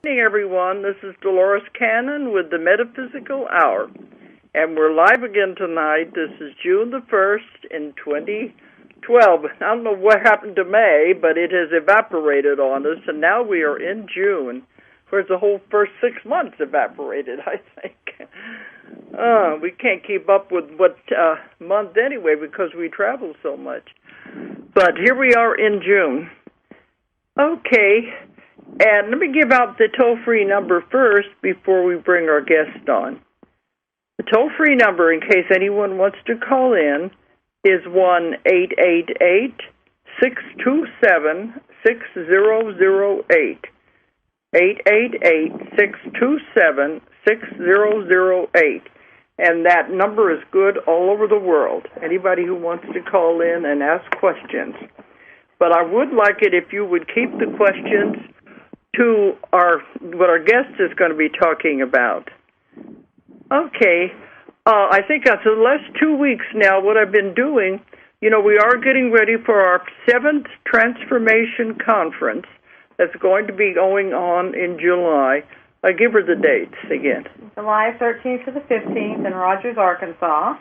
Good evening, everyone. This is Dolores Cannon with the Metaphysical Hour, and we're live again tonight. This is June the 1st in 2012. I don't know what happened to May, but it has evaporated on us, and now we are in June, whereas the whole first 6 months evaporated, I think. We can't keep up with what month anyway because we travel so much. But here we are in June. Okay. And let me give out the toll-free number first before we bring our guest on. The toll-free number, in case anyone wants to call in, is 1-888-627-6008. 888-627-6008. And that number is good all over the world. Anybody who wants to call in and ask questions. But I would like it if you would keep the questions to what our guest is going to be talking about. Okay. I think after the last 2 weeks now, what I've been doing, we are getting ready for our 7th Transformation Conference that's going to be going on in July. I give her the dates again. July 13th to the 15th in Rogers, Arkansas.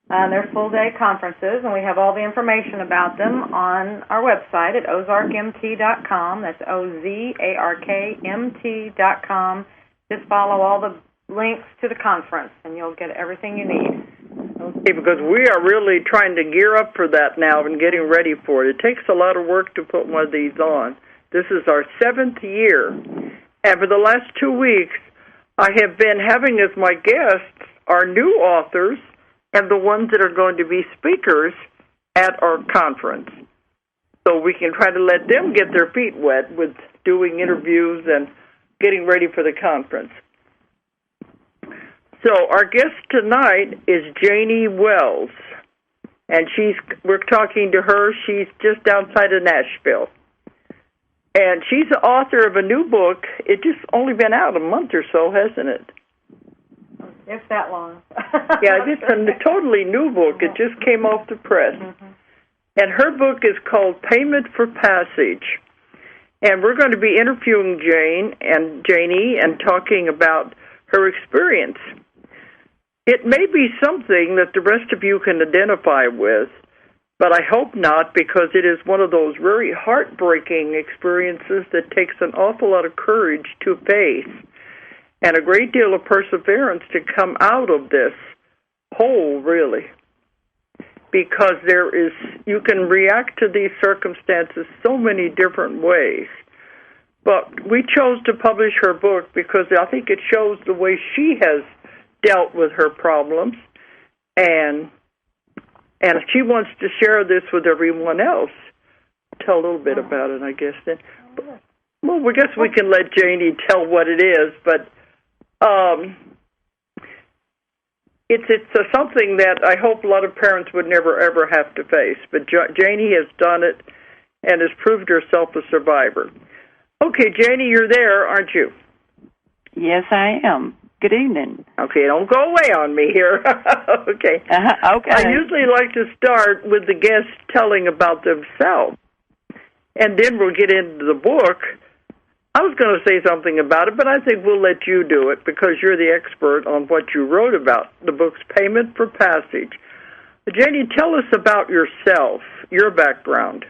They're full-day conferences, and we have all the information about them on our website at ozarkmt.com. That's OZARKMT.com. Just follow all the links to the conference, and you'll get everything you need. Okay, because we are really trying to gear up for that now and getting ready for it. It takes a lot of work to put one of these on. This is our 7th year, and for the last 2 weeks, I have been having as my guests our new authors and the ones that are going to be speakers at our conference. So we can try to let them get their feet wet with doing interviews and getting ready for the conference. So our guest tonight is Janie Wells, and we're talking to her. She's just outside of Nashville. And she's the author of a new book. It's just only been out a month or so, hasn't it? It's that long. Yeah, it's a totally new book. It just came off the press. Mm-hmm. And her book is called Payment for Passage. And we're going to be interviewing Janie and talking about her experience. It may be something that the rest of you can identify with, but I hope not, because it is one of those very heartbreaking experiences that takes an awful lot of courage to face and a great deal of perseverance to come out of this hole, really. Because you can react to these circumstances so many different ways. But we chose to publish her book because I think it shows the way she has dealt with her problems, and she wants to share this with everyone else. Tell a little bit about it, I guess. Then, well, I guess we can let Janie tell what it is, but it's something that I hope a lot of parents would never, ever have to face. But Janie has done it and has proved herself a survivor. Okay, Janie, you're there, aren't you? Yes, I am. Good evening. Okay, don't go away on me here. Okay. Okay. I usually like to start with the guests telling about themselves, and then we'll get into the book. I was going to say something about it, but I think we'll let you do it because you're the expert on what you wrote about, the book's Payment for Passage. Janie, tell us about yourself, your background.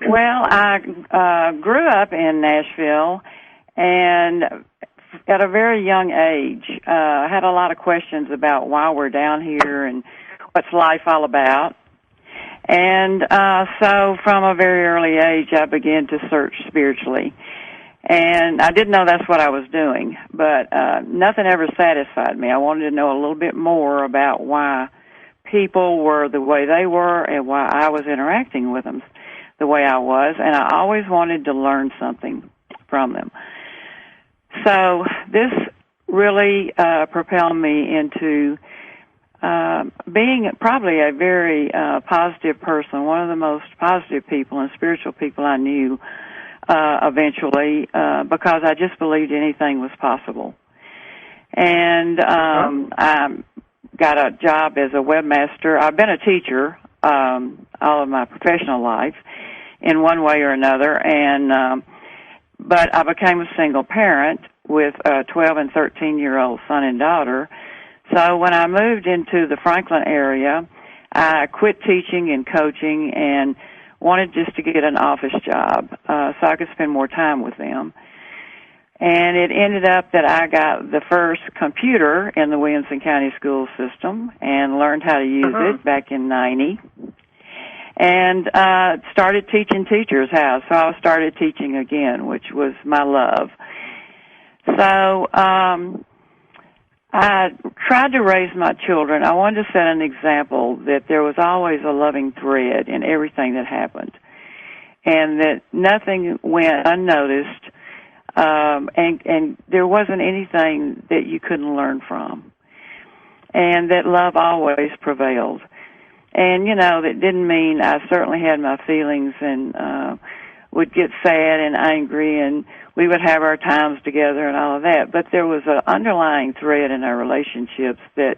Well, I grew up in Nashville, and at a very young age, I had a lot of questions about why we're down here and what's life all about. And so from a very early age, I began to search spiritually. And I didn't know that's what I was doing, but nothing ever satisfied me. I wanted to know a little bit more about why people were the way they were and why I was interacting with them the way I was. And I always wanted to learn something from them. So this really propelled me into being probably a very positive person, one of the most positive people and spiritual people I knew eventually, because I just believed anything was possible. And I got a job as a webmaster. I've been a teacher all of my professional life in one way or another, and But I became a single parent with a 12 and 13-year-old son and daughter. So when I moved into the Franklin area, I quit teaching and coaching and wanted just to get an office job so I could spend more time with them. And it ended up that I got the first computer in the Williamson County school system and learned how to use it back in 90. And started teaching teachers how. So I started teaching again, which was my love. So I tried to raise my children. I wanted to set an example that there was always a loving thread in everything that happened, and that nothing went unnoticed, and there wasn't anything that you couldn't learn from, and that love always prevailed. And, you know, that didn't mean I certainly had my feelings and would get sad and angry, and we would have our times together and all of that. But there was an underlying thread in our relationships that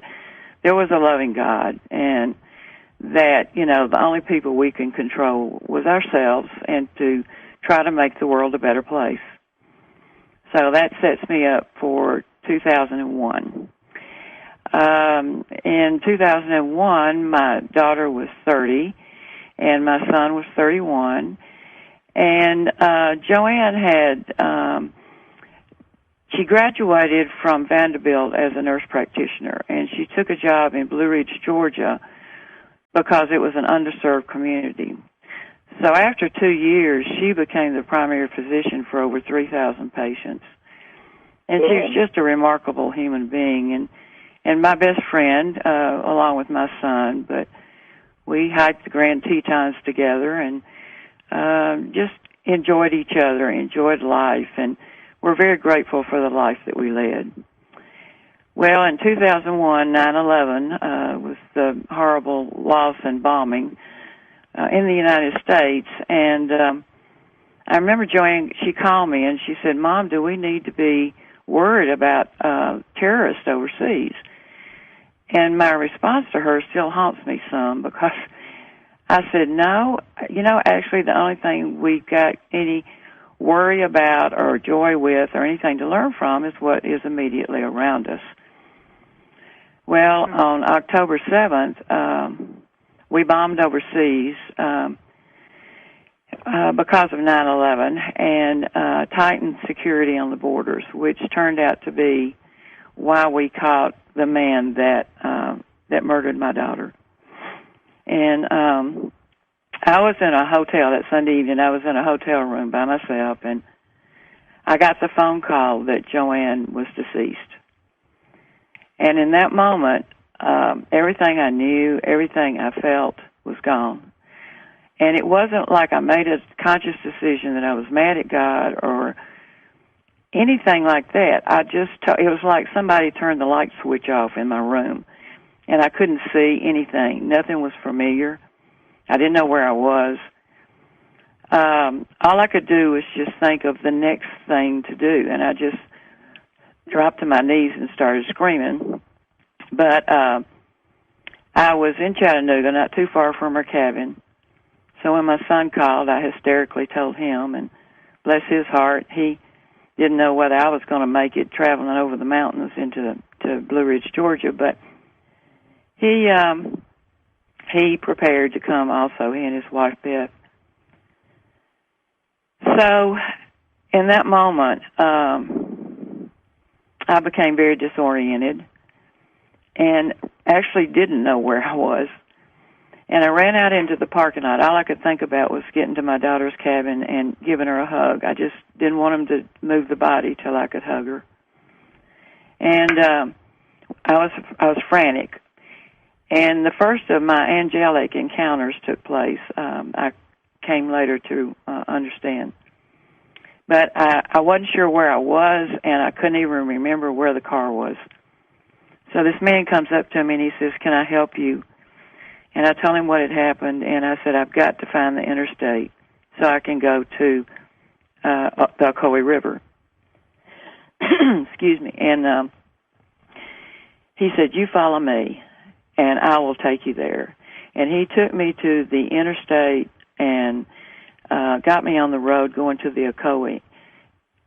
there was a loving God, and that, you know, the only people we can control was ourselves, and to try to make the world a better place. So that sets me up for 2001. In 2001, my daughter was 30, and my son was 31. And Joanne had, she graduated from Vanderbilt as a nurse practitioner, and she took a job in Blue Ridge, Georgia, because it was an underserved community. So after 2 years, she became the primary physician for over 3,000 patients. And she was just a remarkable human being, and my best friend, along with my son. But we hiked the Grand Tetons together and just enjoyed each other, enjoyed life, and we're very grateful for the life that we led. Well, in 2001, 9/11 was the horrible loss and bombing in the United States, and I remember Joanne, she called me and she said, "Mom, do we need to be worried about terrorists overseas?" And my response to her still haunts me some, because I said, no, you know, actually the only thing we've got any worry about or joy with or anything to learn from is what is immediately around us. Well, on October 7th, we bombed overseas because of 9/11 and tightened security on the borders, which turned out to be why we caught the man that murdered my daughter. And I was in a hotel that Sunday evening. I was in a hotel room by myself, and I got the phone call that Joanne was deceased. And in that moment, everything I knew, everything I felt was gone. And it wasn't like I made a conscious decision that I was mad at God or anything like that. It was like somebody turned the light switch off in my room, and I couldn't see anything. Nothing was familiar. I didn't know where I was. All I could do was just think of the next thing to do, and I just dropped to my knees and started screaming. But I was in Chattanooga, not too far from her cabin. So when my son called, I hysterically told him, and bless his heart, he didn't know whether I was going to make it traveling over the mountains to Blue Ridge, Georgia, but he prepared to come also, he and his wife, Beth. So in that moment, I became very disoriented and actually didn't know where I was. And I ran out into the parking lot. All I could think about was getting to my daughter's cabin and giving her a hug. I just didn't want him to move the body till I could hug her. And I was frantic. And the first of my angelic encounters took place. I came later to understand. But I wasn't sure where I was, and I couldn't even remember where the car was. So this man comes up to me and he says, "Can I help you?" And I told him what had happened, and I said, "I've got to find the interstate so I can go to the Ocoee River." Excuse me. And he said, "You follow me, and I will take you there." And he took me to the interstate and got me on the road going to the Ocoee.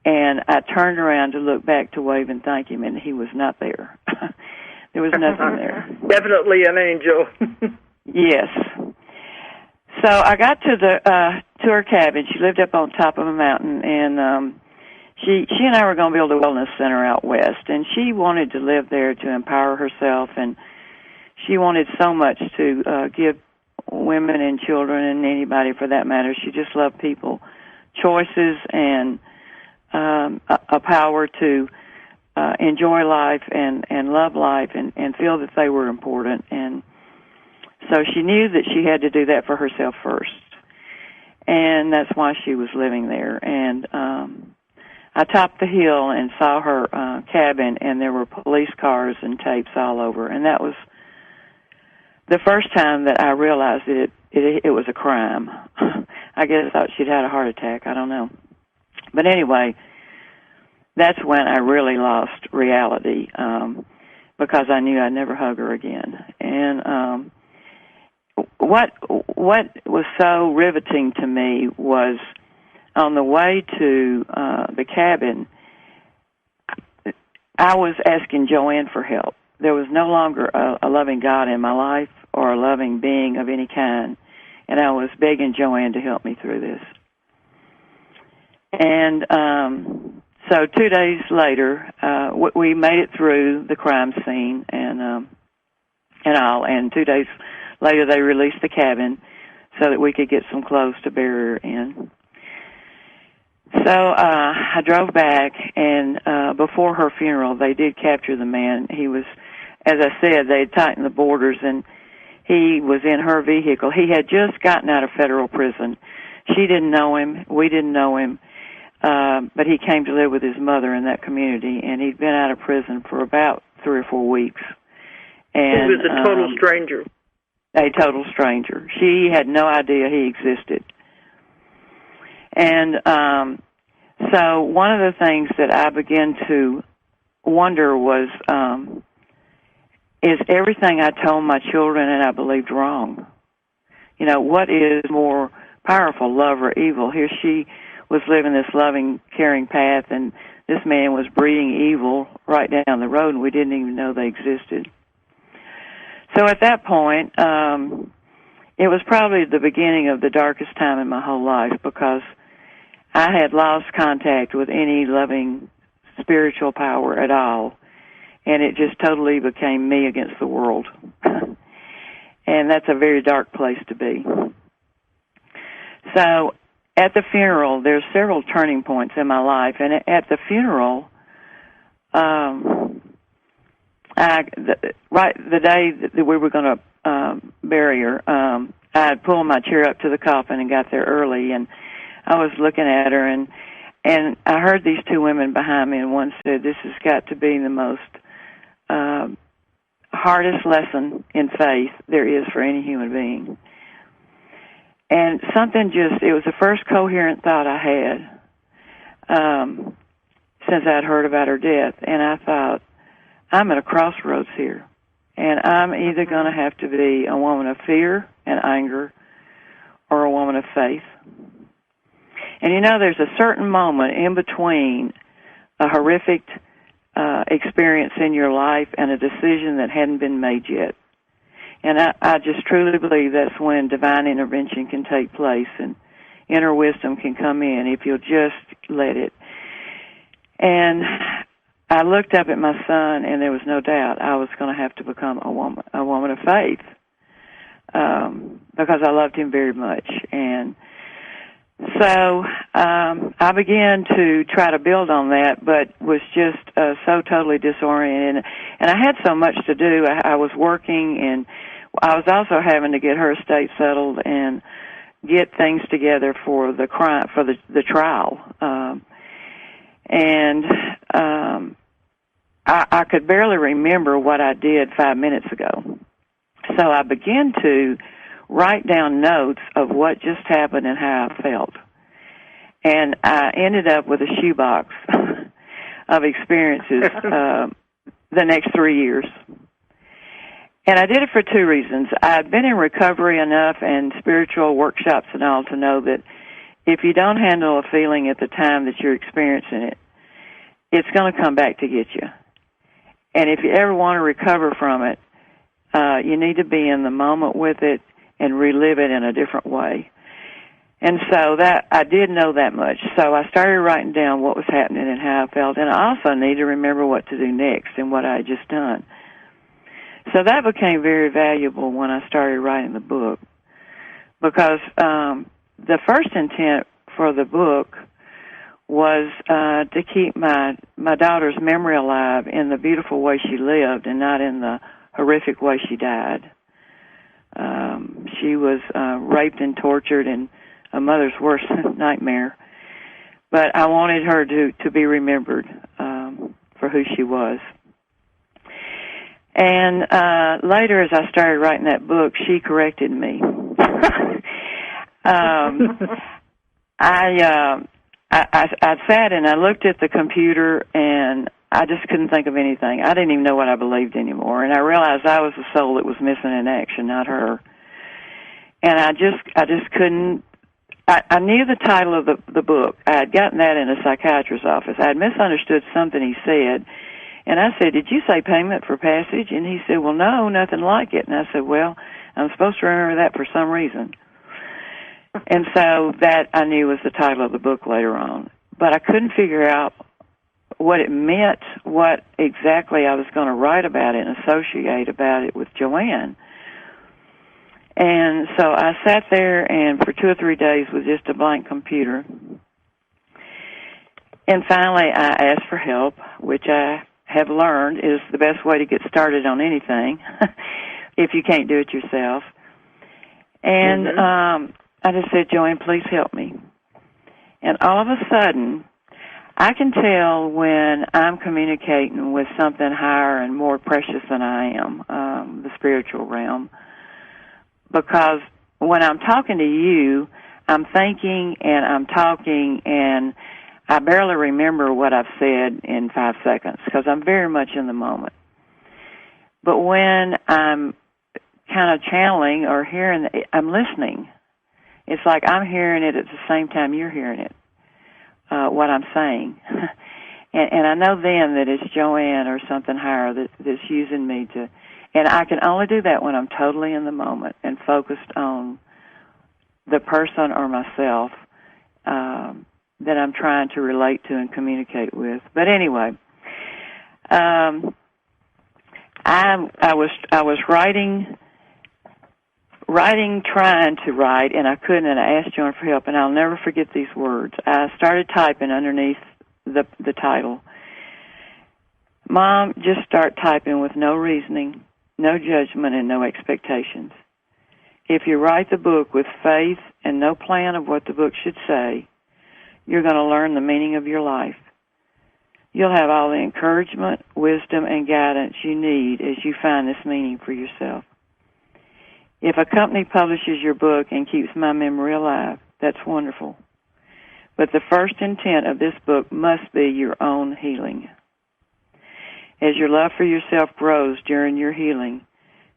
And I turned around to look back to wave and thank him, and he was not there. There was nothing there. Definitely an angel. Yes. So I got to her cabin. She lived up on top of a mountain, and she and I were going to build a wellness center out west, and she wanted to live there to empower herself, and she wanted so much to give women and children and anybody for that matter. She just loved people, choices, and a power to enjoy life and love life and feel that they were important. And so she knew that she had to do that for herself first. And that's why she was living there. And I topped the hill and saw her cabin, and there were police cars and tapes all over. And that was the first time that I realized that it was a crime. I guess I thought she'd had a heart attack. I don't know. But anyway, that's when I really lost reality because I knew I'd never hug her again. And what was so riveting to me was on the way to the cabin, I was asking Joanne for help. There was no longer a loving God in my life or a loving being of any kind, and I was begging Joanne to help me through this. And so 2 days later, we made it through the crime scene and all. And 2 days later, they released the cabin so that we could get some clothes to bury her in. So I drove back, and before her funeral, they did capture the man. He was, as I said, they had tightened the borders, and he was in her vehicle. He had just gotten out of federal prison. She didn't know him. We didn't know him. But he came to live with his mother in that community, and he'd been out of prison for about 3 or 4 weeks. And he was a total stranger. A total stranger. She had no idea he existed. And so one of the things that I began to wonder was, is everything I told my children and I believed wrong? You know, what is more powerful, love or evil? Here she was living this loving, caring path, and this man was breeding evil right down the road, and we didn't even know they existed. So at that point, it was probably the beginning of the darkest time in my whole life because I had lost contact with any loving spiritual power at all, and it just totally became me against the world. And that's a very dark place to be. So at the funeral, there's several turning points in my life, and at the funeral, the day that we were going to bury her, I had pulled my chair up to the coffin and got there early, and I was looking at her, and I heard these two women behind me, and one said, "This has got to be the most hardest lesson in faith there is for any human being." And something it was the first coherent thought I had since I'd heard about her death. And I thought, I'm at a crossroads here. And I'm either going to have to be a woman of fear and anger or a woman of faith. And you know, there's a certain moment in between a horrific experience in your life and a decision that hadn't been made yet. And I just truly believe that's when divine intervention can take place and inner wisdom can come in if you'll just let it. And I looked up at my son, and there was no doubt I was going to have to become a woman of faith, because I loved him very much. And so I began to try to build on that, but was just so totally disoriented. And I had so much to do. I was working, and I was also having to get her estate settled and get things together for the trial. I could barely remember what I did 5 minutes ago. So I began to write down notes of what just happened and how I felt. And I ended up with a shoebox of experiences the next 3 years. And I did it for 2 reasons. I'd been in recovery enough and spiritual workshops and all to know that if you don't handle a feeling at the time that you're experiencing it, it's going to come back to get you. And if you ever want to recover from it, you need to be in the moment with it and relive it in a different way. And so that I did know that much. So I started writing down what was happening and how I felt. And I also need to remember what to do next and what I had just done. So that became very valuable when I started writing the book, because the first intent for the book was to keep my daughter's memory alive in the beautiful way she lived and not in the horrific way she died. She was raped and tortured and a mother's worst nightmare. But I wanted her to be remembered for who she was. And later, as I started writing that book, she corrected me. I sat and I looked at the computer, and I just couldn't think of anything. I didn't even know what I believed anymore. And I realized I was the soul that was missing in action, not her. And I just couldn't. I knew the title of the book. I had gotten that in a psychiatrist's office. I had misunderstood something he said. And I said, "Did you say payment for passage?" And he said, "Well, no, nothing like it." And I said, "Well, I'm supposed to remember that for some reason." And so that I knew was the title of the book later on. But I couldn't figure out what it meant, what exactly I was going to write about it and associate about it with Joanne. And so I sat there and for 2 or 3 days with just a blank computer. And finally I asked for help, which I have learned is the best way to get started on anything if you can't do it yourself. And I just said, "Joanne, please help me." And all of a sudden, I can tell when I'm communicating with something higher and more precious than I am, the spiritual realm. Because when I'm talking to you, I'm thinking and I'm talking, and I barely remember what I've said in 5 seconds because I'm very much in the moment. But when I'm kind of channeling or hearing, I'm listening. It's like I'm hearing it at the same time you're hearing it, what I'm saying. and I know then that it's Joanne or something higher that's using me to, and I can only do that when I'm totally in the moment and focused on the person or myself that I'm trying to relate to and communicate with. But anyway, I was writing, trying to write, and I couldn't, and I asked Joan for help, and I'll never forget these words. I started typing underneath the title. "Mom, just start typing with no reasoning, no judgment, and no expectations. If you write the book with faith and no plan of what the book should say, you're going to learn the meaning of your life. You'll have all the encouragement, wisdom, and guidance you need as you find this meaning for yourself. If a company publishes your book and keeps my memory alive, that's wonderful. But the first intent of this book must be your own healing. As your love for yourself grows during your healing,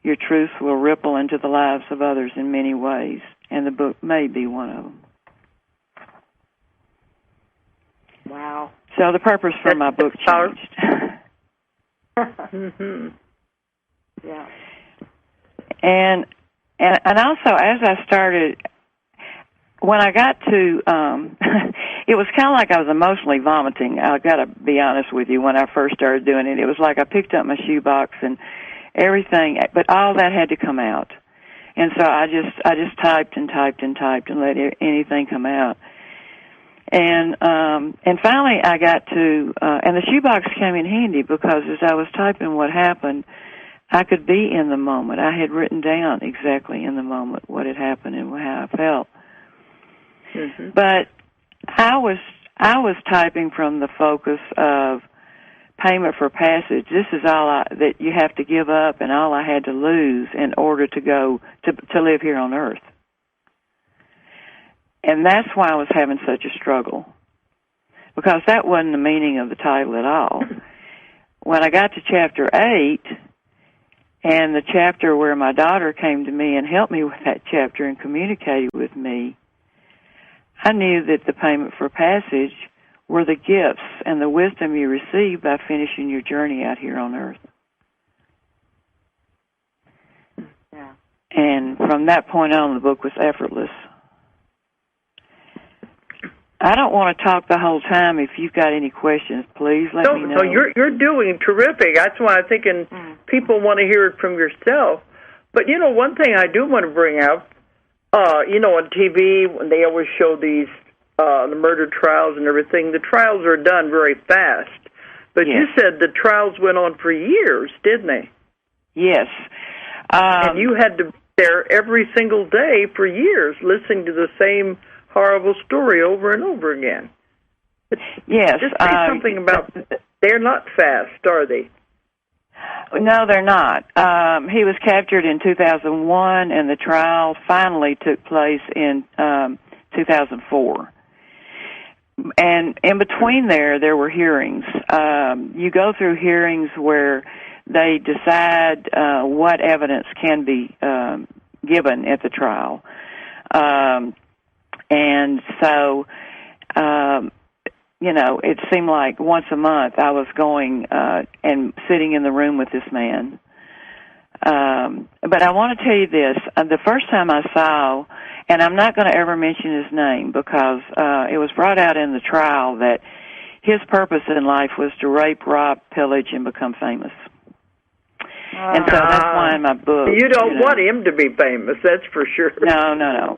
your truth will ripple into the lives of others in many ways, and the book may be one of them." Wow. So the purpose for my book changed. Yeah. And also, as I started, when I got to, it was kind of like I was emotionally vomiting. I got to be honest with you. When I first started doing it, it was like I picked up my shoebox and everything, but all that had to come out. And so I just typed and typed and typed and let anything come out. And finally I got to, and the shoebox came in handy because as I was typing what happened, I could be in the moment. I had written down exactly in the moment what had happened and how I felt. Mm-hmm. But I was typing from the focus of payment for passage. This is all that you have to give up and all I had to lose in order to go to live here on earth. And that's why I was having such a struggle, because that wasn't the meaning of the title at all. When I got to chapter 8, and the chapter where my daughter came to me and helped me with that chapter and communicated with me, I knew that the payment for passage were the gifts and the wisdom you receive by finishing your journey out here on earth. Yeah. And from that point on, the book was effortless. I don't want to talk the whole time. If you've got any questions, please let me know. No, you're doing terrific. That's why I'm thinking people want to hear it from yourself. But, one thing I do want to bring out, on TV, when they always show these, the murder trials and everything, the trials are done very fast. But yes. You said the trials went on for years, didn't they? Yes. And you had to be there every single day for years, listening to the same horrible story over and over again. Yes. Just say something about, they're not fast, are they? No, they're not. He was captured in 2001, and the trial finally took place in 2004. And in between there were hearings. You go through hearings where they decide what evidence can be given at the trial. And so, it seemed like once a month I was going and sitting in the room with this man. But I want to tell you this. The first time I saw, and I'm not going to ever mention his name because it was brought out in the trial that his purpose in life was to rape, rob, pillage, and become famous. And so that's why in my book... You don't want him to be famous, that's for sure. No.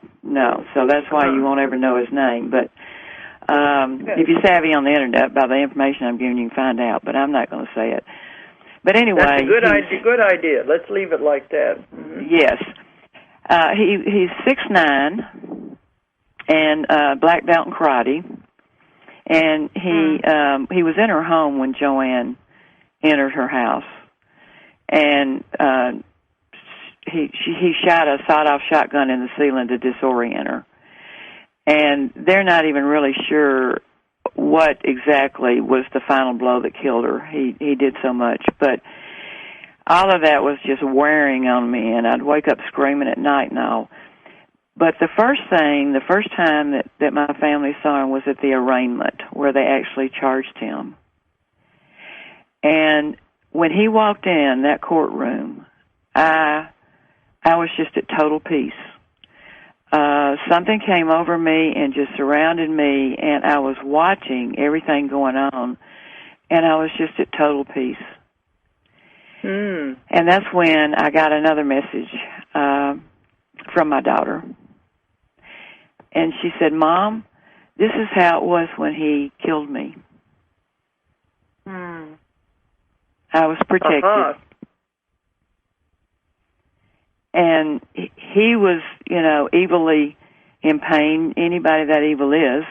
So that's why you won't ever know his name. But if you're savvy on the Internet, by the information I'm giving, you can find out. But I'm not going to say it. But anyway... That's a good idea. Let's leave it like that. Mm-hmm. Yes. He's 6'9", and black belt in karate. And he was in her home when Joanne entered her house. And he shot a sawed-off shotgun in the ceiling to disorient her. And they're not even really sure what exactly was the final blow that killed her. He did so much. But all of that was just wearing on me, and I'd wake up screaming at night and all. But the first time that my family saw him was at the arraignment, where they actually charged him. And when he walked in that courtroom, I was just at total peace. Something came over me and just surrounded me, and I was watching everything going on, and I was just at total peace. And that's when I got another message from my daughter. And she said, "Mom, this is how it was when he killed me. I was protected." And he was, evilly in pain. Anybody that evil is.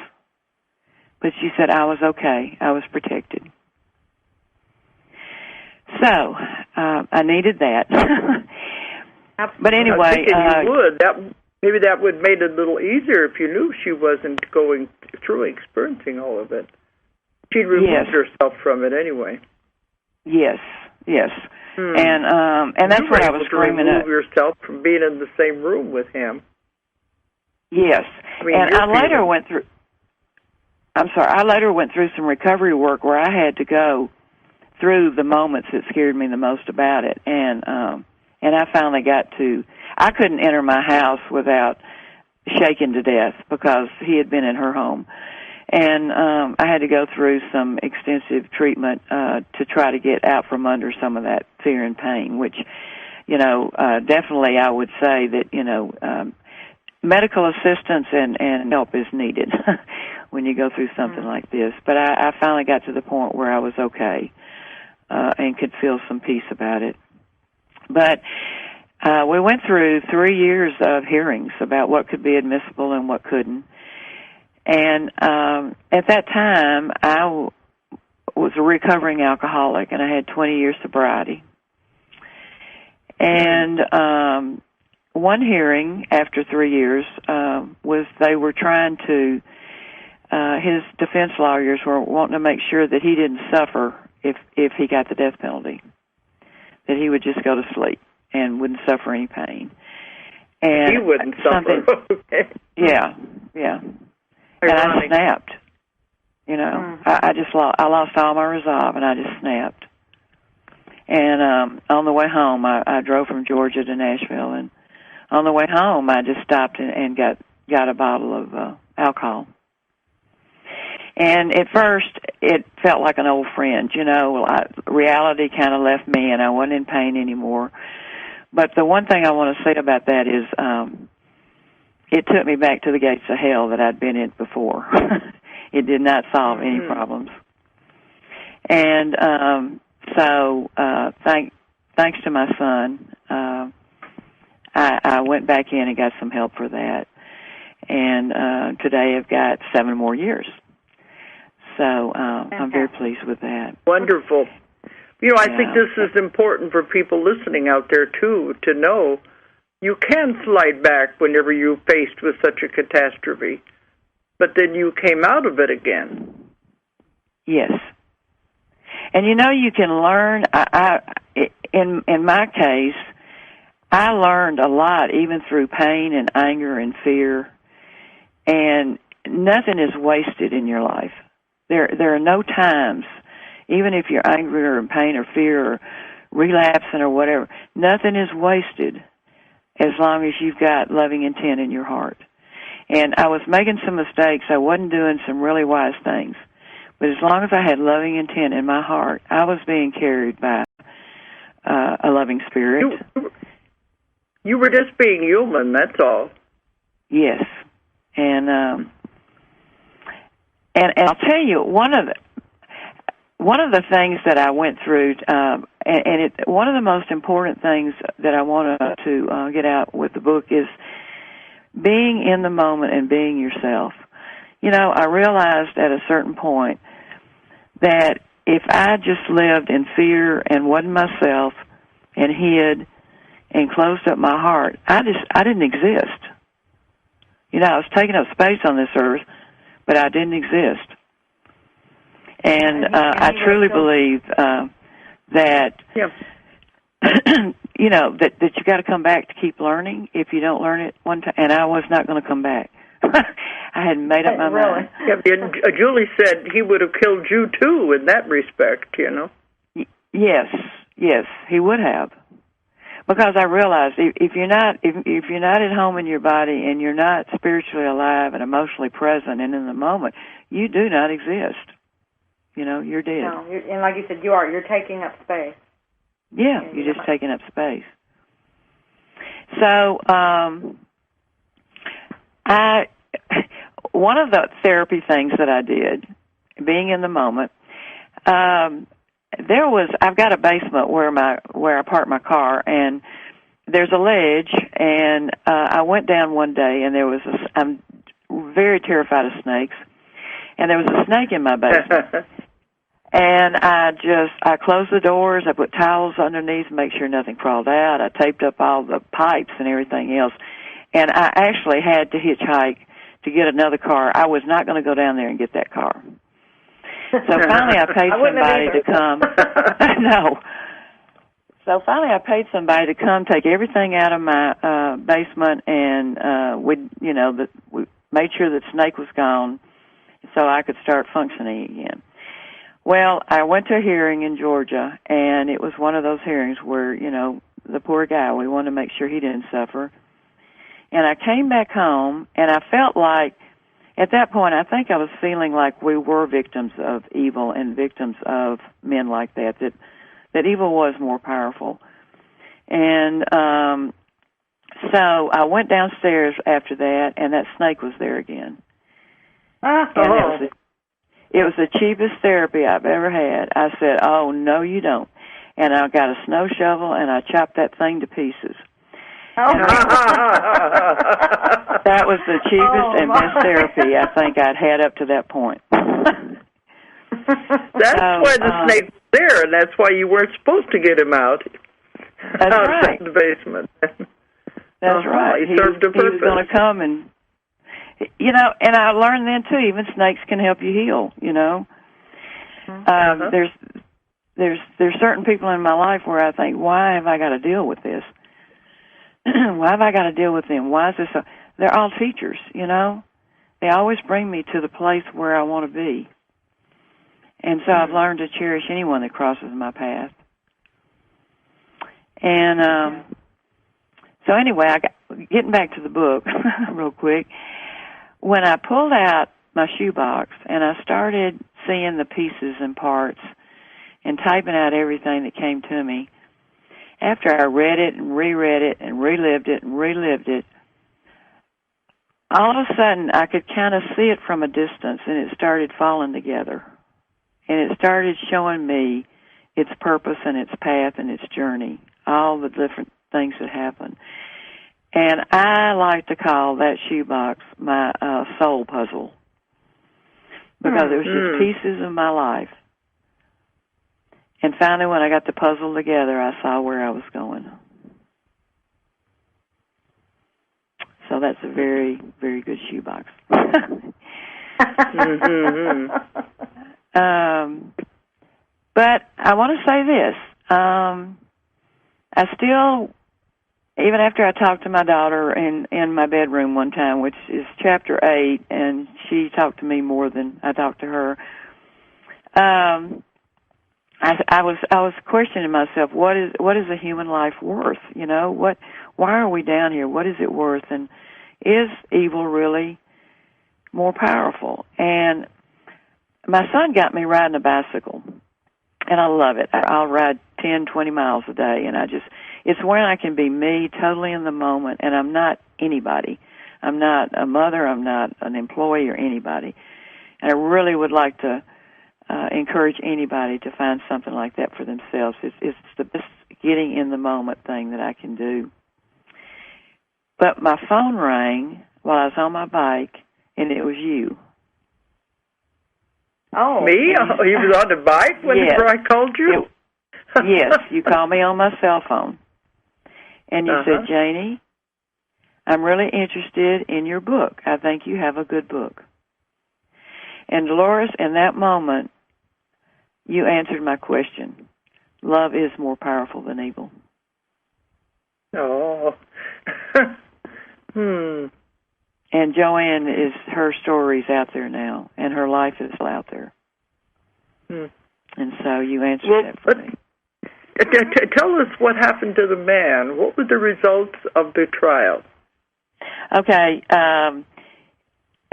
But she said, I was okay. I was protected. So, I needed that. But anyway... I think you would. Maybe that would have made it a little easier if you knew she wasn't going through experiencing all of it. She'd removed herself from it anyway. Yes. And that's what I was screaming at. You were able to remove yourself from being in the same room with him. Yes. I later went through some recovery work where I had to go through the moments that scared me the most about it. And I finally I couldn't enter my house without shaken to death because he had been in her home. And I had to go through some extensive treatment to try to get out from under some of that fear and pain, which, definitely I would say that, medical assistance and help is needed when you go through something like this. But I finally got to the point where I was okay and could feel some peace about it. But we went through 3 years of hearings about what could be admissible and what couldn't. And at that time, I was a recovering alcoholic, and I had 20 years sobriety. And one hearing after 3 years was they were trying to, his defense lawyers were wanting to make sure that he didn't suffer if he got the death penalty, that he would just go to sleep and wouldn't suffer any pain. And he wouldn't suffer. Okay. Yeah. and I snapped. You know, I lost all my resolve, and I just snapped. And on the way home, I drove from Georgia to Nashville, and on the way home, I just stopped and got a bottle of alcohol. And at first, it felt like an old friend. You know, reality kind of left me, and I wasn't in pain anymore. But the one thing I want to say about that is it took me back to the gates of hell that I'd been in before. It did not solve any problems. And so thanks to my son, I went back in and got some help for that. And today I've got 7 more years. So I'm very pleased with that. Wonderful. You know, I think this is important for people listening out there, too, to know you can slide back whenever you're faced with such a catastrophe, but then you came out of it again. Yes. And, you know, you can learn. In my case, I learned a lot, even through pain and anger and fear, and nothing is wasted in your life. There are no times, even if you're angry or in pain or fear or relapsing or whatever, nothing is wasted as long as you've got loving intent in your heart. And I was making some mistakes. I wasn't doing some really wise things. But as long as I had loving intent in my heart, I was being carried by a loving spirit. You were just being human, that's all. Yes. And I'll tell you, one of the things that I went through, one of the most important things that I want to get out with the book is being in the moment and being yourself. You know, I realized at a certain point that if I just lived in fear and wasn't myself and hid and closed up my heart, I didn't exist. You know, I was taking up space on this earth, but I didn't exist. And I truly believe that, you know, that you got to come back to keep learning if you don't learn it one time. And I was not going to come back. I had made up my mind. Yeah, Julie said he would have killed you, too, in that respect, you know. Yes, he would have. Because I realized if you're not at home in your body and you're not spiritually alive and emotionally present and in the moment, you do not exist. You know, you're dead. No, and like you said, you're taking up space. Yeah, you're just taking up space. So, one of the therapy things that I did, being in the moment, I've got a basement where I park my car, and there's a ledge, and I went down one day, and I'm very terrified of snakes, and there was a snake in my basement. And I closed the doors, I put towels underneath to make sure nothing crawled out, I taped up all the pipes and everything else, and I actually had to hitchhike to get another car. I was not going to go down there and get that car. So finally I paid somebody to come. No. So finally I paid somebody to come take everything out of my basement, and we made sure that snake was gone so I could start functioning again. Well, I went to a hearing in Georgia, and it was one of those hearings where, you know, the poor guy, we wanted to make sure he didn't suffer. And I came back home, and I felt like, at that point, I think I was feeling like we were victims of evil and victims of men like that evil was more powerful. And so I went downstairs after that, and that snake was there again. And it was the cheapest therapy I've ever had. I said, oh, no, you don't. And I got a snow shovel, and I chopped that thing to pieces. Oh. That was the cheapest and best therapy I think I'd had up to that point. That's why the snake was there, and that's why you weren't supposed to get him out. That's right. Of the basement. That's right. He served a purpose. He was going to come and, you know, and I learned then, too, even snakes can help you heal, you know. There's certain people in my life where I think, why have I got to deal with this? Why have I got to deal with them? Why is this they're all teachers, you know. they always bring me to the place where I want to be. And so I've learned to cherish anyone that crosses my path. And so anyway, getting back to the book real quick, when I pulled out my shoebox and I started seeing the pieces and parts and typing out everything that came to me, after I read it and reread it and relived it, all of a sudden I could kind of see it from a distance, and it started falling together. And it started showing me its purpose and its path and its journey, all the different things that happen. And I like to call that shoebox my soul puzzle, because it was just pieces of my life. And finally, when I got the puzzle together, I saw where I was going. So that's a very, very good shoebox. But I want to say this. I still, even after I talked to my daughter in my bedroom one time, which is chapter 8, and she talked to me more than I talked to her, I was questioning myself, what is a human life worth? You know, why are we down here? What is it worth? And is evil really more powerful? And my son got me riding a bicycle, and I love it. I'll ride 10, 20 miles a day, and it's when I can be me, totally in the moment, and I'm not anybody. I'm not a mother, I'm not an employee or anybody. And I really would like to encourage anybody to find something like that for themselves. It's the best getting in the moment thing that I can do. But my phone rang while I was on my bike, and it was you. Oh, me? You was on the bike whenever I called you? Yes, you called me on my cell phone. And you said, Janie, I'm really interested in your book. I think you have a good book. And Dolores, in that moment, you answered my question. Love is more powerful than evil. Oh. And Joanne, her story's out there now, and her life is out there. And so you answered that for me. Tell us what happened to the man. What were the results of the trial? Okay,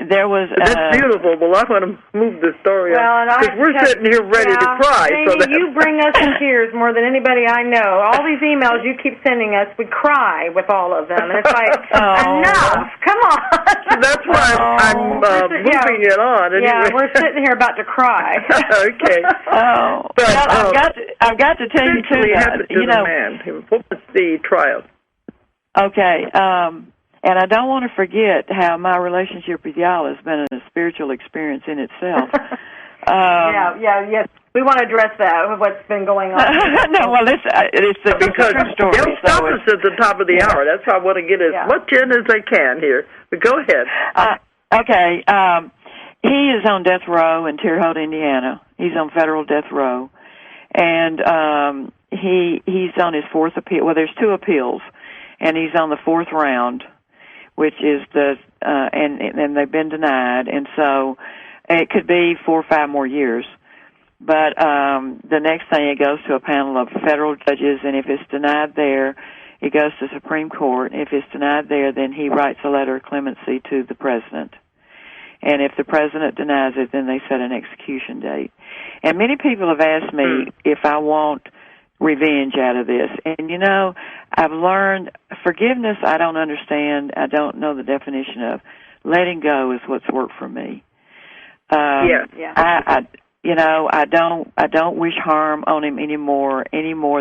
there was... That's beautiful. Well, I want to move the story on, because we're sitting here ready to cry. Janie, you bring us in tears more than anybody I know. All these emails you keep sending us, we cry with all of them. And it's like, enough, come on. That's why I'm moving it on. Anyway. We're sitting here about to cry. Okay. But I've got to tell you, too, you know, man. What was the trial? Okay, and I don't want to forget how my relationship with y'all has been a spiritual experience in itself. Yes. We want to address that, what's been going on. No, well, it's because story. They'll stop us at the top of the hour. That's why I want to get as much in as I can here. But go ahead. Okay. He is on death row in Terre Haute, Indiana. He's on federal death row. And he's on his fourth appeal. Well, there's 2 appeals, and he's on the 4th round, which is and they've been denied, and so it could be 4 or 5 more years. But the next thing, it goes to a panel of federal judges, and if it's denied there, it goes to Supreme Court. If it's denied there, then he writes a letter of clemency to the president. And if the president denies it, then they set an execution date. And many people have asked me if I want revenge out of this. And, you know, I've learned forgiveness I don't understand. I don't know the definition of. Letting go is what's worked for me. I don't wish harm on him any more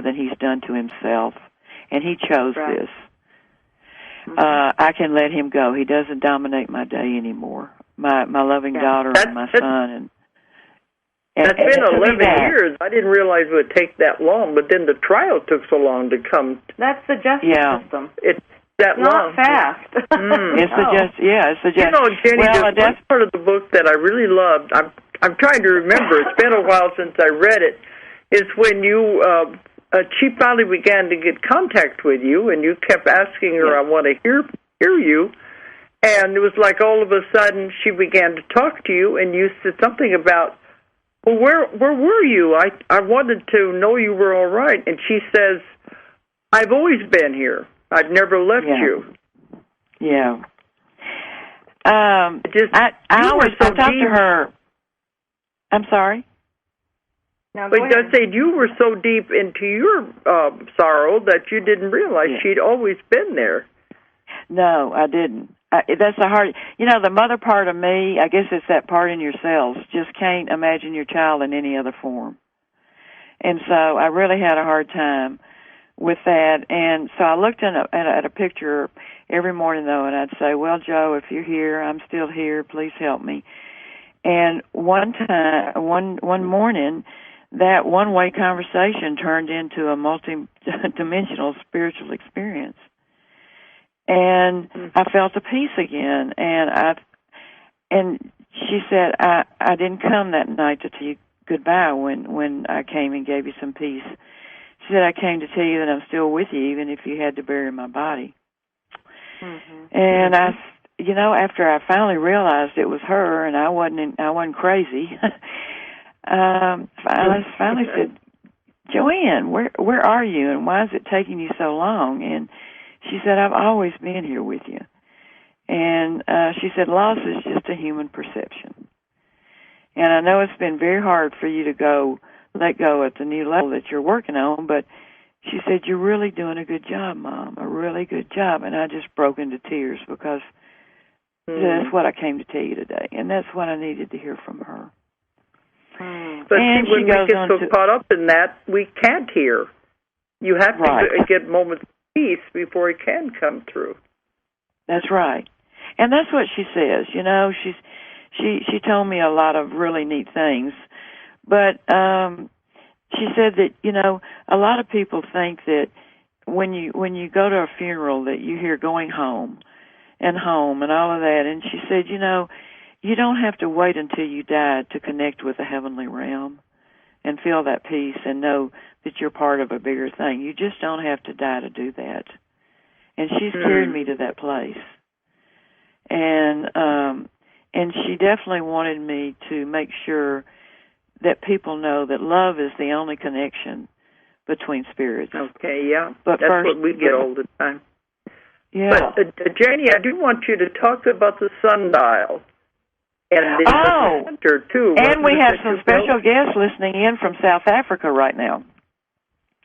than he's done to himself. And he chose this. I can let him go. He doesn't dominate my day anymore. My loving daughter and my son. That's been 11 years. I didn't realize it would take that long, but then the trial took so long to come. That's the justice system. It's that long. Not fast. It's the justice. You know, Jenny, there's one part of the book that I really loved. I'm trying to remember. It's been a while since I read it. Is when you she finally began to get contact with you, and you kept asking her, "I want to hear you." And it was like all of a sudden she began to talk to you, and you said something about, well, where were you? I wanted to know you were all right. And she says, I've always been here. I've never left you. Yeah. I talked to her. I'm sorry? No, but I said you were so deep into your sorrow that you didn't realize she'd always been there. No, I didn't. That's the hard, the mother part of me, I guess it's that part in yourselves, just can't imagine your child in any other form. And so I really had a hard time with that. And so I looked at a picture every morning, though, and I'd say, well, Joe, if you're here, I'm still here. Please help me. And one morning, that one-way conversation turned into a multi-dimensional spiritual experience. And I felt the peace again. And she said, I didn't come that night to tell you goodbye when I came and gave you some peace. She said, I came to tell you that I'm still with you, even if you had to bury my body. Mm-hmm. And after I finally realized it was her, and I wasn't crazy, I finally said, Joanne, where are you, and why is it taking you so long? And she said, I've always been here with you. And she said, loss is just a human perception. And I know it's been very hard for you to let go at the new level that you're working on, but she said, you're really doing a good job, Mom, a really good job. And I just broke into tears because that's what I came to tell you today, and that's what I needed to hear from her. But when we get so caught up in that, we can't hear. You have to get moments of peace before it can come through. That's right. And that's what she says. She told me a lot of really neat things. But she said that, a lot of people think that when you go to a funeral that you hear going home and all of that. And she said, you don't have to wait until you die to connect with the heavenly realm and feel that peace and know that you're part of a bigger thing. You just don't have to die to do that. And she's carried me to that place. And she definitely wanted me to make sure that people know that love is the only connection between spirits. Okay, yeah. But that's what we get all the time. Yeah. But, Janie, I do want you to talk about the sundial. And the center, too. And we have some special guests listening in from South Africa right now.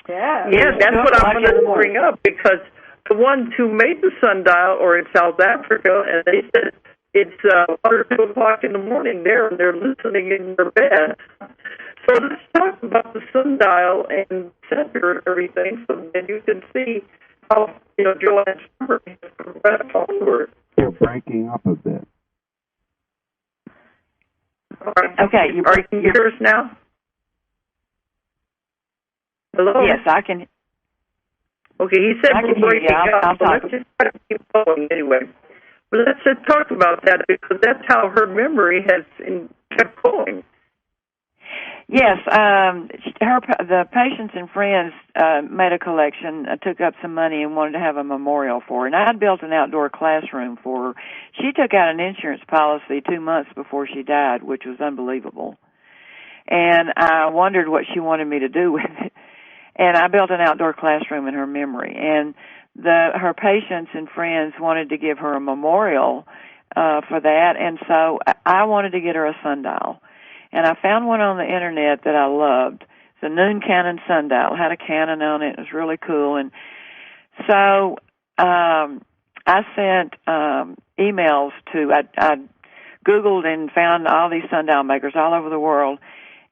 Yeah. Yeah, that's what I wanted to bring up, because the ones who made the sundial are in South Africa, and they said it's 1 or 2 o'clock in the morning there, and they're listening in their bed. So let's talk about the sundial and center and everything, so that you can see how, Joanne's number has progressed forward. You're breaking up a bit. Okay. Can you hear us now? Hello? Yes, I can. Okay, he said we're breaking up, so let's just try to keep going anyway. But let's just talk about that, because that's how her memory has kept going. Yes, the patients and friends made a collection, took up some money, and wanted to have a memorial for her. And I had built an outdoor classroom for her. She took out an insurance policy 2 months before she died, which was unbelievable. And I wondered what she wanted me to do with it. And I built an outdoor classroom in her memory. And her patients and friends wanted to give her a memorial for that, and so I wanted to get her a sundial. And I found one on the Internet that I loved. It's a noon cannon sundial. It had a cannon on it. It was really cool. And so I sent emails to, I Googled and found all these sundial makers all over the world,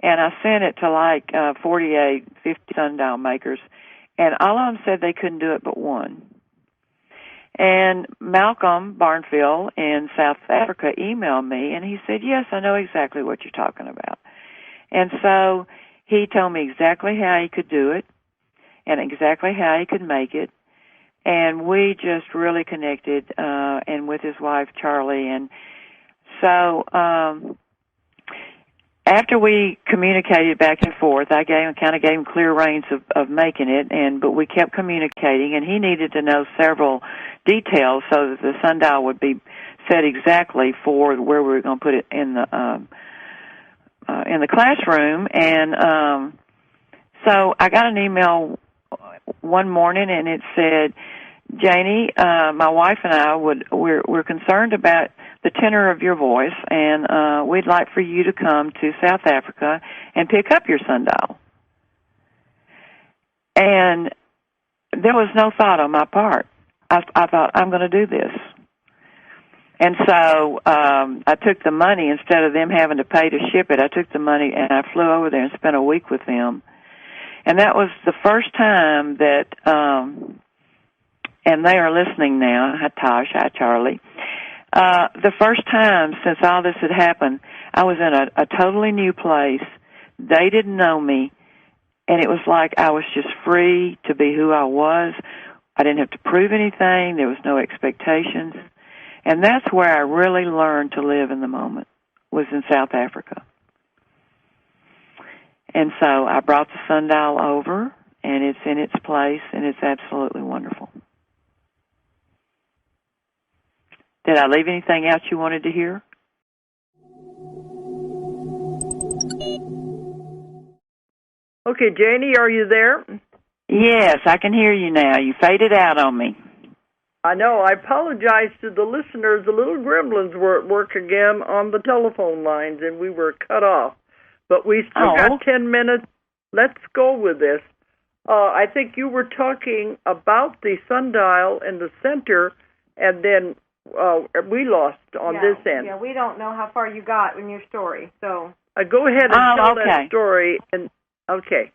and I sent it to like 48, 50 sundial makers, and all of them said they couldn't do it but one. And Malcolm Barnfield in South Africa emailed me, and he said, yes, I know exactly what you're talking about. And so he told me exactly how he could do it and exactly how he could make it. And we just really connected, and with his wife, Charlie. And so after we communicated back and forth, I kind of gave him clear reins of making it, but we kept communicating, and he needed to know several details so that the sundial would be set exactly for where we were going to put it in the classroom. And so I got an email one morning, and it said, Janie, my wife and I we're concerned about the tenor of your voice, and we'd like for you to come to South Africa and pick up your sundial. And there was no thought on my part. I thought, I'm going to do this. And so I took the money, instead of them having to pay to ship it, I took the money and I flew over there and spent a week with them. And that was the first time that, and they are listening now, hi Tosh, hi Charlie, the first time since all this had happened, I was in a totally new place. They didn't know me, and it was like I was just free to be who I was. I didn't have to prove anything. There was no expectations. And that's where I really learned to live in the moment, was in South Africa. And so I brought the sundial over, and it's in its place, and it's absolutely wonderful. Did I leave anything out you wanted to hear? Okay, Janie, are you there? Yes, I can hear you now. You faded out on me. I know. I apologize to the listeners. The little gremlins were at work again on the telephone lines, and we were cut off. But we still got 10 minutes. Let's go with this. I think you were talking about the sundial in the center, and then we lost on this end. Yeah, we don't know how far you got in your story. So go ahead and tell that story. Okay.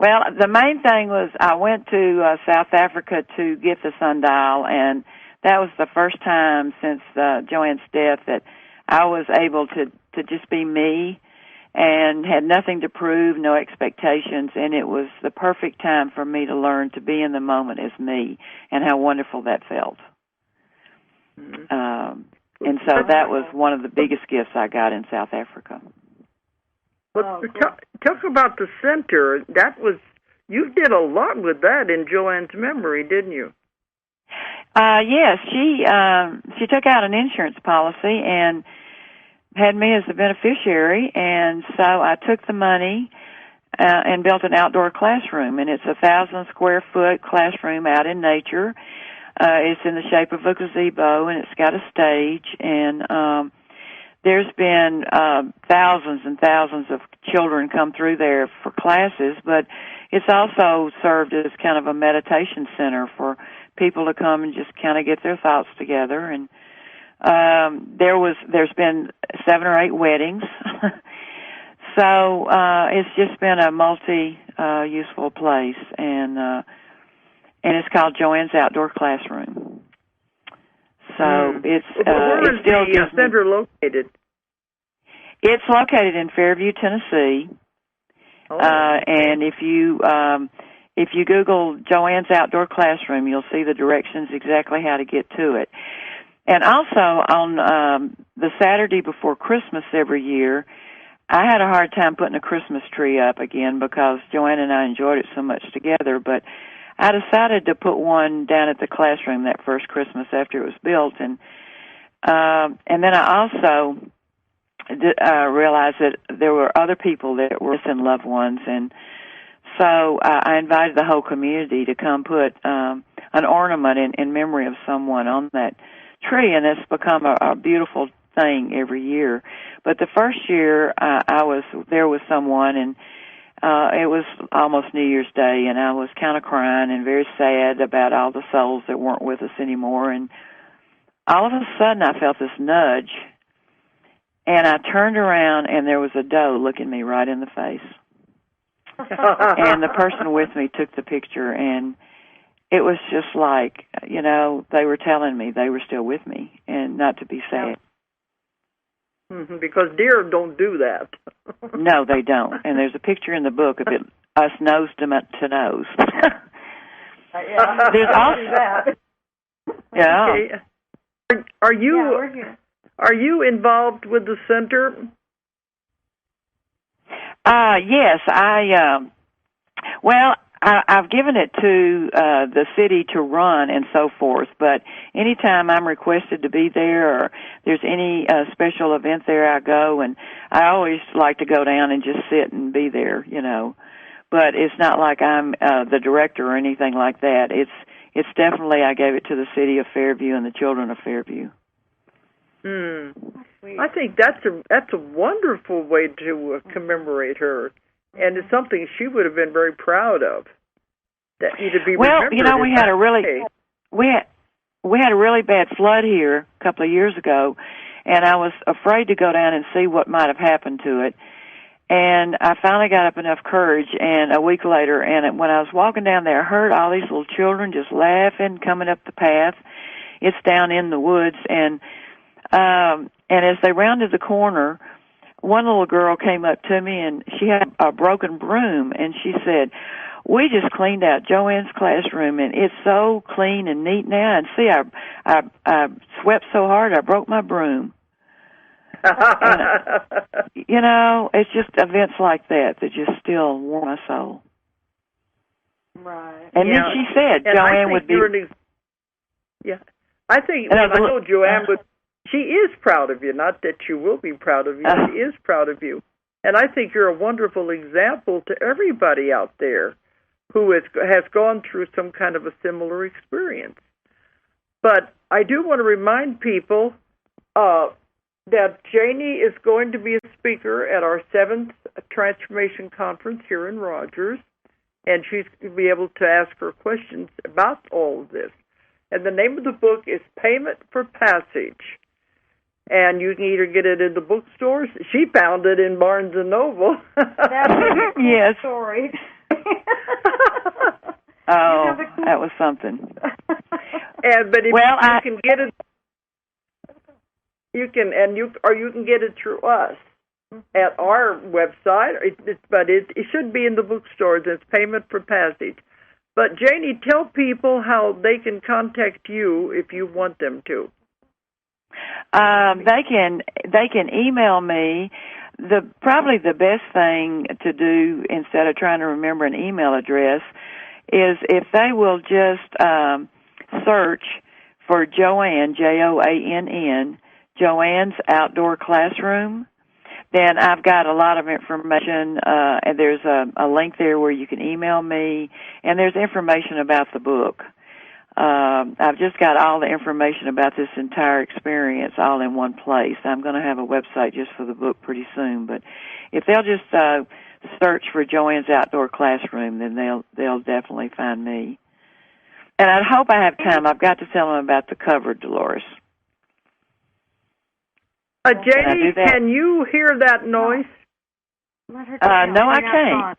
Well, the main thing was I went to South Africa to get the sundial, and that was the first time since Joanne's death that I was able to just be me and had nothing to prove, no expectations, and it was the perfect time for me to learn to be in the moment as me, and how wonderful that felt. And so that was one of the biggest gifts I got in South Africa. But talk about the center. You did a lot with that in Joanne's memory, didn't you? Yes, she took out an insurance policy and had me as the beneficiary, and so I took the money and built an outdoor classroom, and it's 1,000 square foot classroom out in nature. It's in the shape of a gazebo, and it's got a stage, and there's been thousands and thousands of children come through there for classes, but it's also served as kind of a meditation center for people to come and just kind of get their thoughts together. And there's been 7 or 8 weddings. So it's just been a multi-useful place, and it's called Joanne's Outdoor Classroom. So it's where is the center located? It's located in Fairview, Tennessee. And if you Google Joanne's Outdoor Classroom, you'll see the directions exactly how to get to it. And also on the Saturday before Christmas every year, I had a hard time putting a Christmas tree up again because Joanne and I enjoyed it so much together, but I decided to put one down at the classroom that first Christmas after it was built, and then I also realized that there were other people that were missing loved ones, and so I invited the whole community to come put an ornament in memory of someone on that tree, and it's become a beautiful thing every year. But the first year I was there with someone, and it was almost New Year's Day, and I was kind of crying and very sad about all the souls that weren't with us anymore. And all of a sudden, I felt this nudge, and I turned around, and there was a doe looking me right in the face. And the person with me took the picture, and it was just like, they were telling me they were still with me and not to be sad. Mm-hmm, because deer don't do that. No, they don't. And there's a picture in the book of it, us nose to nose. There's also that. Yeah. Okay. Are you involved with the center? Yes, I've given it to the city to run and so forth, but anytime I'm requested to be there or there's any special event there, I go, and I always like to go down and just sit and be there, But it's not like I'm the director or anything like that. It's definitely I gave it to the city of Fairview and the children of Fairview. I think that's a wonderful way to commemorate her. And it's something she would have been very proud of. That you to be remembered. We had a really bad flood here a couple of years ago, and I was afraid to go down and see what might have happened to it. And I finally got up enough courage, and a week later, and when I was walking down there, I heard all these little children just laughing, coming up the path. It's down in the woods, and as they rounded the corner, one little girl came up to me, and she had a broken broom, and she said, "We just cleaned out Joanne's classroom, and it's so clean and neat now. And see, I swept so hard I broke my broom." And, it's just events like that just still warm my soul. Right. And then she said Joanne would be. I think I know Joanne would. She is proud of you. Not that she will be proud of you. She is proud of you, and I think you're a wonderful example to everybody out there who has gone through some kind of a similar experience. But I do want to remind people that Janie is going to be a speaker at our 7th Transformation Conference here in Rogers, and she's going to be able to ask her questions about all of this. And the name of the book is Payment for Passage. And you can either get it in the bookstores. She found it in Barnes & Noble. That's a yes. story. Oh, that was something. But if you can get it, you can get it through us at our website. But it should be in the bookstores. It's Payment for Passage. But Janie, tell people how they can contact you if you want them to. They can email me. Probably the best thing to do instead of trying to remember an email address is if they will just search for Joanne, Joann, Joanne's Outdoor Classroom. Then I've got a lot of information, and there's a link there where you can email me, and there's information about the book. I've just got all the information about this entire experience all in one place. I'm going to have a website just for the book pretty soon, but if they'll just search for Joanne's Outdoor Classroom, then they'll definitely find me. And I hope I have time. I've got to tell them about the cover, Dolores. Janie, can you hear that noise? No, I can't.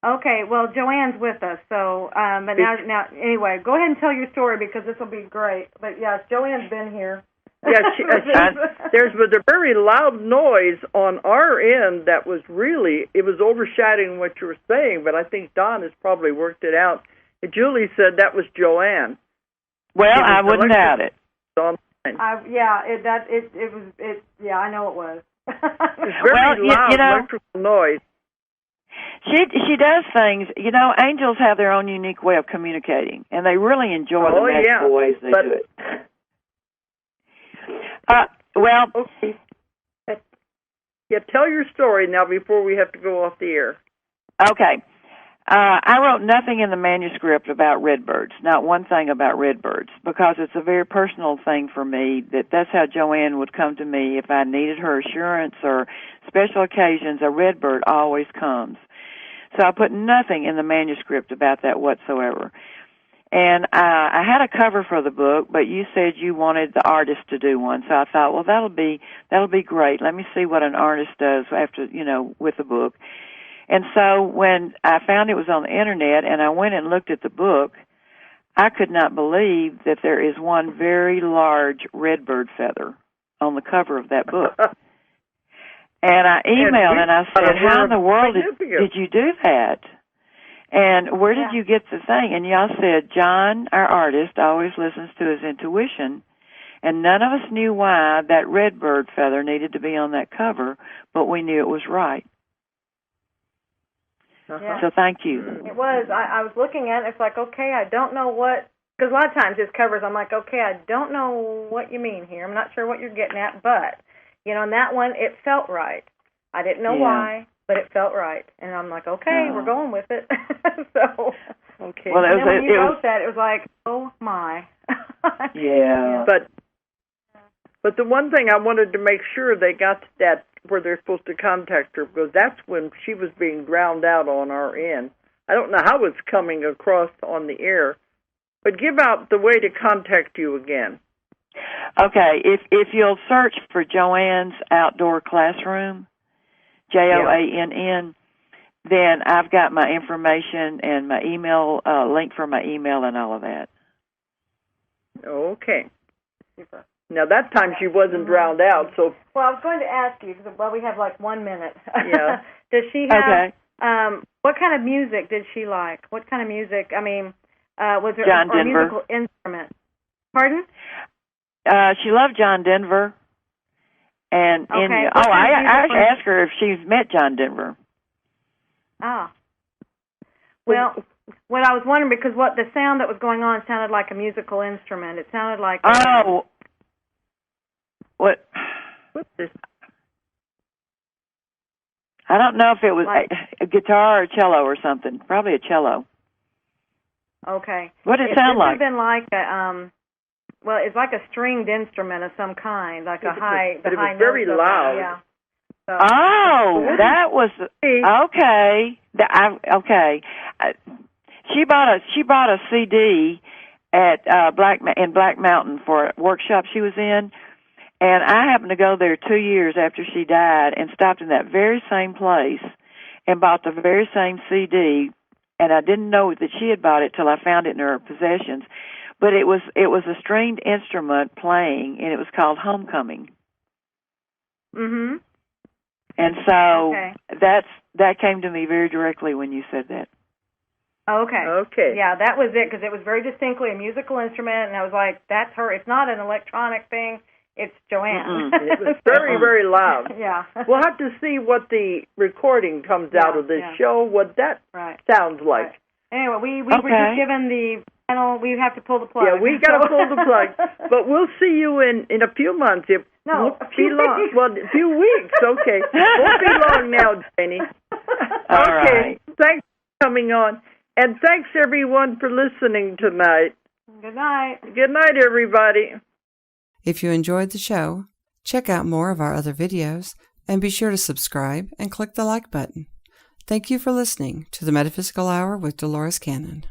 Okay, well, Joanne's with us, so, but now, anyway, go ahead and tell your story because this will be great. But, yes, Joanne's been here. Yes, there was a very loud noise on our end that was it was overshadowing what you were saying, but I think Don has probably worked it out. And Julie said that was Joanne. Well, I wouldn't doubt it. I know it was. It's very loud electrical noise. She does things. Angels have their own unique way of communicating, and they really enjoy the magical ways they do it. Okay. Yeah, tell your story now before we have to go off the air. Okay. I wrote nothing in the manuscript about redbirds, not one thing about redbirds, because it's a very personal thing for me. That's how Joanne would come to me if I needed her assurance or special occasions. A redbird always comes. So I put nothing in the manuscript about that whatsoever. And I had a cover for the book, but you said you wanted the artist to do one. So I thought, well, that'll be great. Let me see what an artist does after, with the book. And so when I found it was on the Internet and I went and looked at the book, I could not believe that there is one very large redbird feather on the cover of that book. And I emailed and I said, how in the world did you do that? And where did you get the thing? And y'all said, John, our artist, always listens to his intuition, and none of us knew why that redbird feather needed to be on that cover, but we knew it was right. Uh-huh. So thank you. It was. I was looking at it. It's like, okay, I don't know what, because a lot of times his covers, I'm like, okay, I don't know what you mean here. I'm not sure what you're getting at, but, in that one, it felt right. I didn't know why, but it felt right. And I'm like, okay, we're going with it. So, okay. Well, and then when you wrote that, it was like, oh, my. Yeah. But the one thing I wanted to make sure they got to that where they're supposed to contact her, because that's when she was being drowned out on our end. I don't know how it's coming across on the air, but give out the way to contact you again. Okay, if you'll search for Joanne's Outdoor Classroom, JOANN, then I've got my information and my email, link for my email and all of that. Okay. Super. Now, that time she wasn't drowned out, so... Well, I was going to ask you, because we have like 1 minute. Yeah. Does she have... what kind of music did she like? What kind of music? I mean, was there John a Denver. musical instrument? Pardon? She loved John Denver. And okay. I asked her if she's met John Denver. Ah. Well, what I was wondering, because the sound that was going on sounded like a musical instrument. It sounded like... What? What's this? I don't know if it was a guitar or cello or something. Probably a cello. Okay. What did it sound like? It would have been like a... well, it's like a stringed instrument of some kind, like a high... But it was very loud. Yeah. So, that was... Okay. Okay. She bought a CD at in Black Mountain for a workshop she was in, and I happened to go there 2 years after she died and stopped in that very same place and bought the very same CD, and I didn't know that she had bought it till I found it in her possessions. But it was a stringed instrument playing, and it was called Homecoming. Mm-hmm. And so that came to me very directly when you said that. Okay. Okay. Yeah, that was it, because it was very distinctly a musical instrument, and I was like, that's her. It's not an electronic thing. It's Joanne. It was very, very loud. Yeah. We'll have to see what the recording comes out of this show, what that sounds like. Right. Anyway, we were just given the panel. We have to pull the plug. Yeah, we got to pull the plug. But we'll see you in a few months. It won't be long. Well, a few weeks. Okay. Won't be long now, Janie. Okay. Thanks for coming on. And thanks, everyone, for listening tonight. Good night. Good night, everybody. If you enjoyed the show, check out more of our other videos and be sure to subscribe and click the like button. Thank you for listening to the Metaphysical Hour with Dolores Cannon.